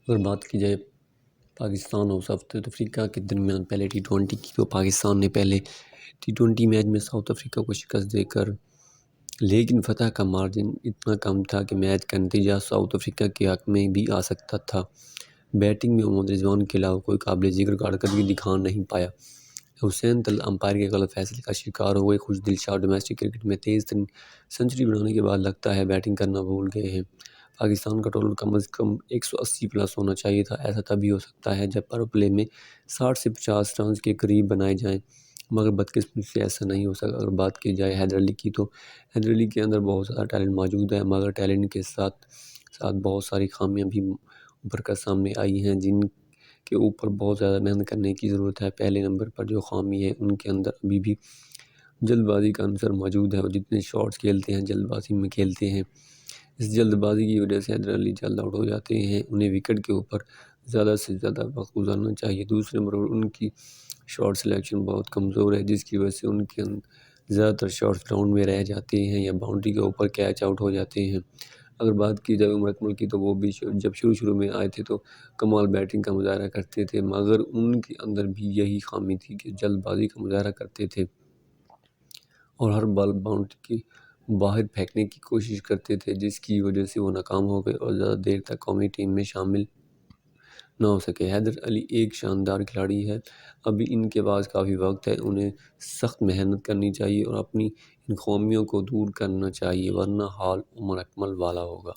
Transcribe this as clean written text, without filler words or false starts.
اگر بات کی جائے پاکستان اور ساؤتھ افریقہ کے درمیان پہلے T20 کی، تو پاکستان نے پہلے T20 میچ میں ساؤتھ افریقہ کو شکست دے کر، لیکن فتح کا مارجن اتنا کم تھا کہ میچ کا نتیجہ ساؤتھ افریقہ کے حق میں بھی آ سکتا تھا۔ بیٹنگ میں محمد رضوان کے علاوہ کوئی قابل ذکر کارکردگی دکھا نہیں پایا۔ حسین طلعت امپائر کے غلط فیصلے کا شکار ہو گئے۔ خوش دل شاہ ڈومیسٹک کرکٹ میں تیز ترین سنچری بنانے کے بعد لگتا ہے بیٹنگ کرنا بھول گئے ہیں۔ پاکستان کا ٹوٹل کم از کم 180 پلس ہونا چاہیے تھا۔ ایسا تبھی ہو سکتا ہے جب پر پلے میں 60 سے 50 رنز کے قریب بنائے جائیں، مگر بدقسمتی سے ایسا نہیں ہو سکا۔ اگر بات کی جائے حیدر علی کی، تو حیدر علی کے اندر بہت زیادہ ٹیلنٹ موجود ہے، مگر ٹیلنٹ کے ساتھ ساتھ بہت ساری خامیاں بھی ابھر کر سامنے آئی ہیں، جن کے اوپر بہت زیادہ محنت کرنے کی ضرورت ہے۔ پہلے نمبر پر جو خامی ہے، ان کے اندر ابھی بھی جلد بازی کا عنصر موجود ہے، اور جتنے شاٹس کھیلتے ہیں جلد بازی میں کھیلتے ہیں۔ اس جلد بازی کی وجہ سے حیدر علی جلد آؤٹ ہو جاتے ہیں۔ انہیں وکٹ کے اوپر زیادہ سے زیادہ وقت گزارنا چاہیے۔ دوسرے نمبر پر ان کی شاٹ سلیکشن بہت کمزور ہے، جس کی وجہ سے ان کے زیادہ تر شاٹس گراؤنڈ میں رہ جاتے ہیں یا باؤنڈری کے اوپر کیچ آؤٹ ہو جاتے ہیں۔ اگر بات کی جائے عمر اکمل کی، تو وہ بھی جب شروع میں آئے تھے تو کمال بیٹنگ کا مظاہرہ کرتے تھے، مگر ان کے اندر بھی یہی خامی تھی کہ جلد بازی کا مظاہرہ کرتے تھے اور ہر بال باؤنڈری کے باہر پھینکنے کی کوشش کرتے تھے، جس کی وجہ سے وہ ناکام ہو گئے اور زیادہ دیر تک قومی ٹیم میں شامل نہ ہو سکے۔ حیدر علی ایک شاندار کھلاڑی ہے، ابھی ان کے پاس کافی وقت ہے۔ انہیں سخت محنت کرنی چاہیے اور اپنی ان خامیوں کو دور کرنا چاہیے، ورنہ حال عمر اکمل والا ہوگا۔